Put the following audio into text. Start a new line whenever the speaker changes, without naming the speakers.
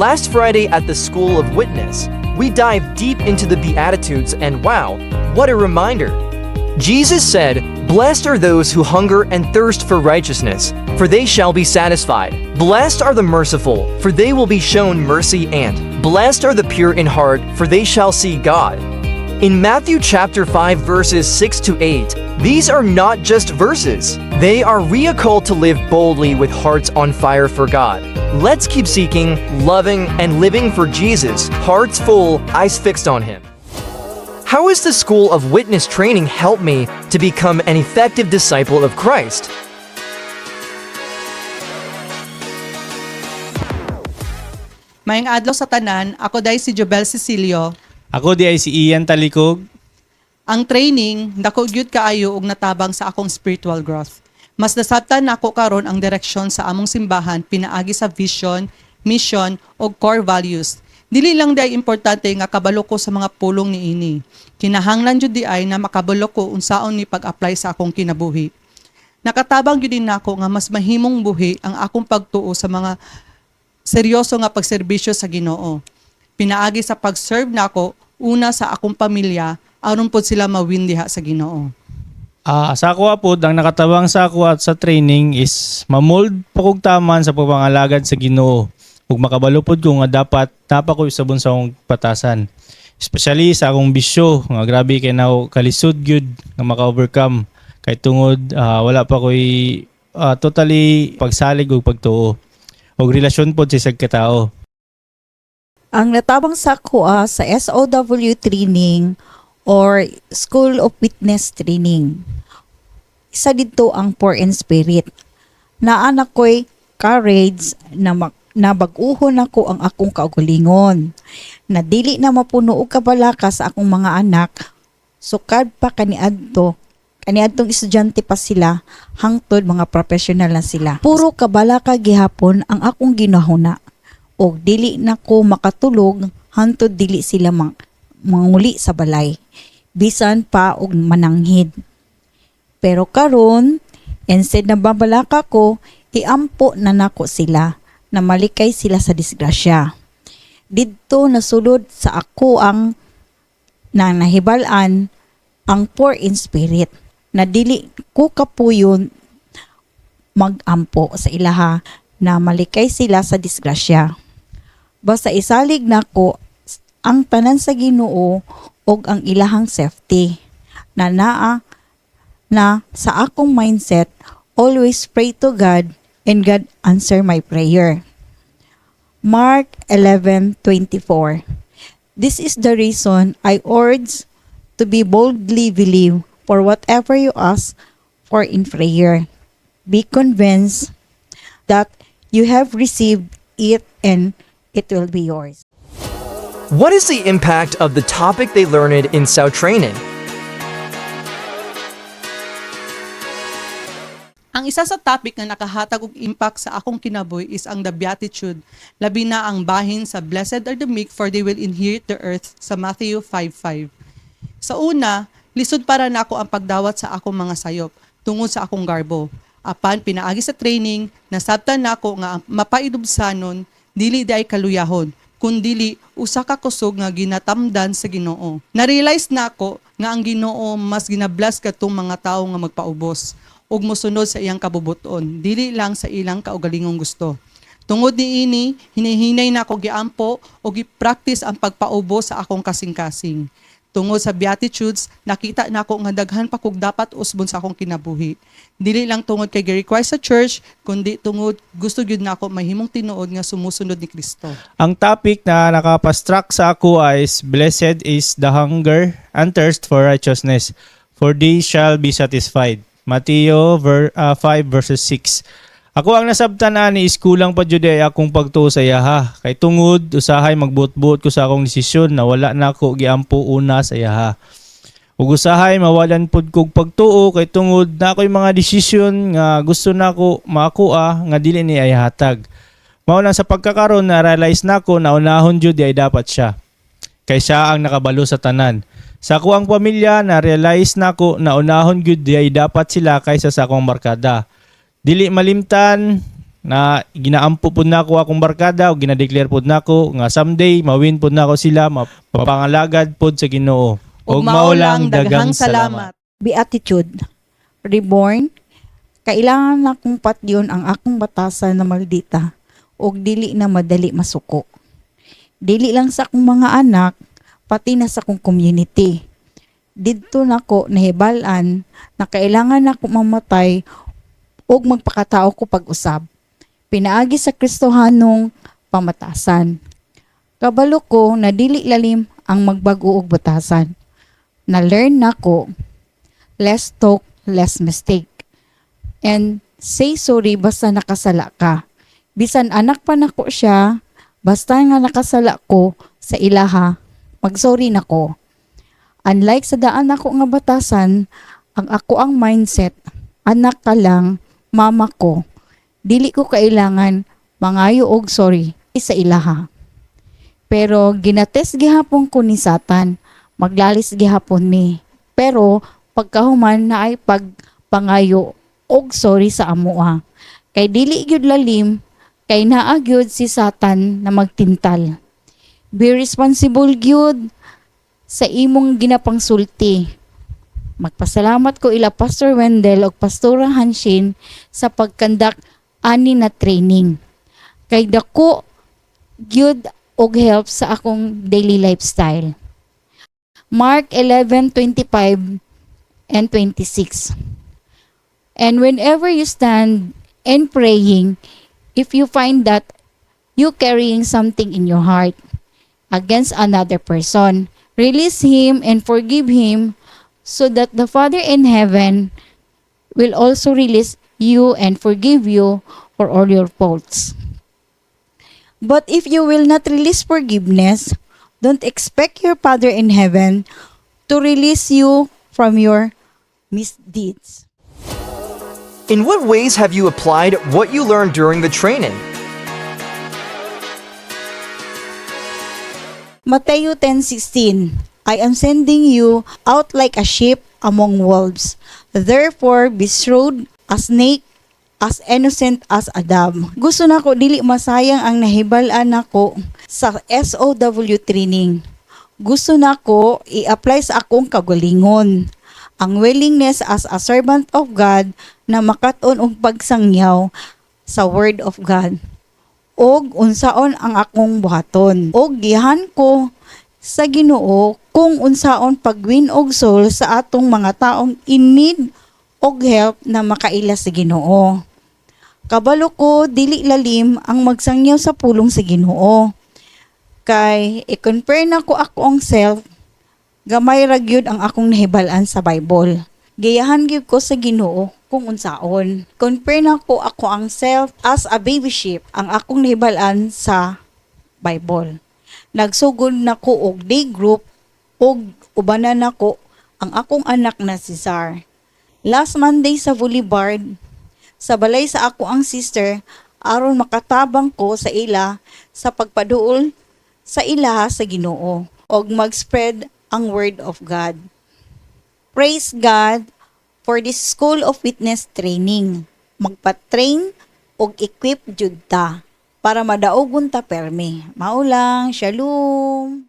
Last Friday at the School of Witness, we dived deep into the Beatitudes, and wow, what a reminder! Jesus said, "Blessed are those who hunger and thirst for righteousness, for they shall be satisfied. Blessed are the merciful, for they will be shown mercy, and blessed are the pure in heart, for they shall see God." In Matthew chapter 5 verses 6 to 8, these are not just verses. They are a call to live boldly with hearts on fire for God. Let's keep seeking, loving, and living for Jesus, hearts full, eyes fixed on Him. How has the School of Witness training helped me to become an effective disciple of Christ?
Mayang adlaw sa tanan, ako day si Jobel Cecilio.
Ako di ay si Ian Talikog.
Ang training, dako gyud kaayo og natabang sa akong spiritual growth. Mas nasabtan nako karon ang direksyon sa among simbahan pinaagi sa vision, mission ug core values. Dili lang day importante nga kabalo ko sa mga pulong niini. Kinahanglan jud di ay na makabalo ko unsaon ni pag-apply sa akong kinabuhi. Nakatabang gyud din nako nga mas mahimong buhi ang akong pagtuo sa mga seryoso nga pagserbisyo sa Ginoo. Pinaagi sa pag-serve nako una sa akong pamilya aron pod sila mawin diha sa Ginoo.
Sa ako po, ang nakatabang sa ako at sa training is mamold pagkugtaman sa pagpangalagad sa Ginoo. Ug makabalupod ko nga dapat ko isabon sa akong patasan. Especially sa akong bisyo, nga grabe kay na kalisod gyud nga maka-overcome kay tungod wala pa ko'y totally pagsalig ug pagtuo. Og relasyon pod sa isang katao.
Ang natabang sa kuha sa SOW training or School of Witness training. Isa dito ang poor in spirit. Naanak ko'y courage na bag-uhon ako ang akong kaugalingon. Na dili na mapuno og kabalaka sa akong mga anak. Sukad pa kaniadtong estudyante pa sila, hangtod mga professional na sila. Puro kabalaka gihapon ang akong ginahuna. O dili na ko makatulog hantod dili sila manguli sa balay. Bisan pa og mananghid. Pero karon, instead na babalaka ko, iampo na nako sila na malikay sila sa disgrasya. Didto nasulod sa ako ang nahibalan ang poor in spirit na dili ko kapuyon magampo sa ilaha na malikay sila sa disgrasya. Basta isalig nako ang tanan sa Ginoo og ang ilahang safety na sa akong mindset always pray to God and God answer my prayer. Mark 11:24. This is the reason I urge to be boldly believe for whatever you ask for in prayer. Be convinced that you have received it and it will be yours.
What is the impact of the topic they learned in SOW training?
Ang isa sa topic na nakahatag og impact sa akong kinabuhi is ang the Beatitude, labi na ang bahin sa Blessed are the meek for they will inherit the earth sa Matthew 5:5. Sa una, lisod para nako ang pagdawat sa akong mga sayop tungod sa akong garbo. Apan pinaagi sa training, nasabtan nako nga ang mapaidubsanon dili day kaluyahon, kundili usa ka kusog nga ginatamdan sa Ginoo. Na-realize nako nga ang Ginoo mas ginabless kadtong mga tawo nga magpaubos ug mosunod sa iyang kabubuton, dili lang sa ilang kaugalingong gusto. Tungod niini, hinihinay nako giampo o gi-practice ang pagpaubos sa akong kasing-kasing. Tungod sa Beatitudes, nakita nako nga daghan pa kog dapat usbon sa akong kinabuhi. Dili lang tungod kay gi-require sa church, kundi tungod gusto gyud nako mahimong tinuod nga sumusunod ni Kristo.
Ang topic na nakapastruck sa ako is blessed is the hunger and thirst for righteousness, for they shall be satisfied. Mateo 5 verses 6. Ako ang nasabtan ani is kulang pa jud ay akong pagtuo sa yaha. Kay tungod usahay magbuot-buot ko sa akong desisyon na wala na ako giampo una sa yaha. Ug usahay mawalan pud kog pagtuo kay tungod na ako'y mga desisyon nga gusto nako makuha nga dili ni ay hatag. Mao lang sa pagkakaron na realize nako na unahon jud ay dapat siya. Kay siya ang nakabalo sa tanan. Sa akong pamilya na realize nako na unahon jud ay dapat sila kaysa sa akong barkada. Dili malimtan na ginaampo pud nako akong barkada o ginadeclare pud nako nga someday mawin pud nako sila mapangalagad pud sa Ginoo.
Ug mao lang daghang salamat.
Beatitude. Reborn, kailangan na kong patyon ang akong batasan na maldita ug dili na madali masuko. Dili lang sa akong mga anak, pati na sa akong community. Didto nako nahibal-an na kailangan nako mamatay ug magpakatao ko pag-usab. Pinaagi sa Kristohanong pamatasan. Kabalo ko na dili lalim ang magbago og batasan. Na-learn nako, less talk, less mistake. And say sorry basta nakasala ka. Bisan anak pa nako siya, basta nga nakasala ko sa ilaha, magsorry nako. Unlike sa daan ako nga batasan, ang ako ang mindset, anak ka lang, mama ko. Dili ko kailangan mangayo og sorry sa ilaha. Pero ginates gihapon ko ni Satan, maglalis gihapon mi. Pero pagkahuman na ay pagpangayo og sorry sa amoa. Kay dili gyud lalim, kay naa gyud si Satan na magtintal. Be responsible gyud sa imong ginapangsulti. Magpasalamat ko ila Pastor Wendell ug Pastora Hanshin sa pagkandak ani na training. Kay dako gyud og help sa akong daily lifestyle. Mark 11:25 and 26. And whenever you stand and praying, if you find that you carrying something in your heart against another person, release him and forgive him so that the Father in heaven will also release you and forgive you for all your faults. But if you will not release forgiveness, don't expect your Father in heaven to release you from your misdeeds.
In what ways have you applied what you learned during the training?
Matthew 10:16. I am sending you out like a sheep among wolves. Therefore, be shrewd as snake, as innocent as a dove. Gusto nako dili masayang ang nahibalan nako sa SOW training. Gusto nako i-apply sa akong kagalingon. Ang willingness as a servant of God na makaton og pagsangyaw sa Word of God. Og unsaon ang akong buhaton. Og gihan ko sa Ginoo kung unsaon pagwin og soul sa atong mga taong in need og help na makaila sa Ginoo. Kabalo ko dili lalim ang magsangyaw sa pulong sa Ginoo. Kay i-compare na ko akong self, gamay ra gyud ang akong nahibalan sa Bible. Gayahan gyud ko sa Ginoo kung unsaon. Compare na ko ako ang self as a baby sheep ang akong nahibalan sa Bible. Nagsugod na ko og day group og ubanan nako ang akong anak na si Zar. Last Monday sa Boulevard, sa balay sa ako ang sister aron makatabang ko sa ila sa pagpaduol sa ila sa Ginoo og mag-spread ang word of God. Praise God for this School of Witness training. Magpa-train og equip jud ta para madaogon ta permi. Maulang, shalom.